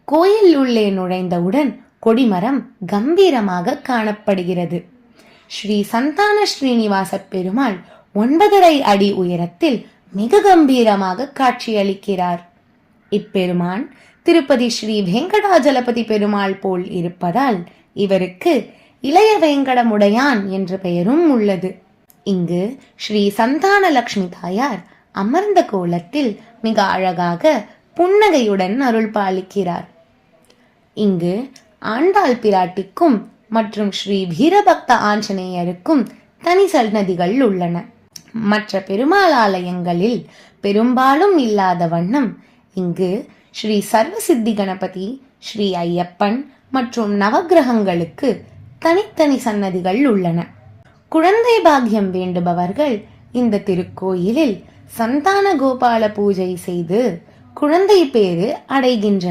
கோயில் உள்ளே நுழைந்தவுடன் கொடிமரம் கம்பீரமாக காணப்படுகிறது. ஸ்ரீ சந்தான ஸ்ரீனிவாச பெருமாள் 9.5 அடி உயரத்தில் மிக கம்பீரமாக காட்சியளிக்கிறார். இப்பெருமான் திருப்பதி ஸ்ரீ வெங்கடாஜலபதி பெருமாள் போல் இருப்பதால் இவருக்கு இளைய வேங்கடமுடையான் என்ற பெயரும் உள்ளது. இங்கு ஸ்ரீ சந்தான லட்சுமி தாயார் அமர்ந்த கோலத்தில் மிக அழகாக புன்னகையுடன் அருள் பாலிக்கிறார். இங்கு ஆண்டாள் பிராட்டிக்கும் மற்றும் ஸ்ரீ வீரபக்த ஆஞ்சநேயருக்கும் தனி சன்னதிகள் உள்ளன. மற்ற பெருமாள் ஆலயங்களில் பெரும்பாலும் இல்லாத வண்ணம் இங்கு ஸ்ரீ சர்வசித்தி கணபதி, ஸ்ரீ ஐயப்பன் மற்றும் நவக்கிரகங்களுக்கு தனித்தனி சன்னதிகள் உள்ளன. குழந்தை பாக்கியம் வேண்டுபவர்கள் இந்த திருக்கோயிலில் சந்தான கோபால பூஜை செய்து குழந்தை பேறு அடைகின்றனர்.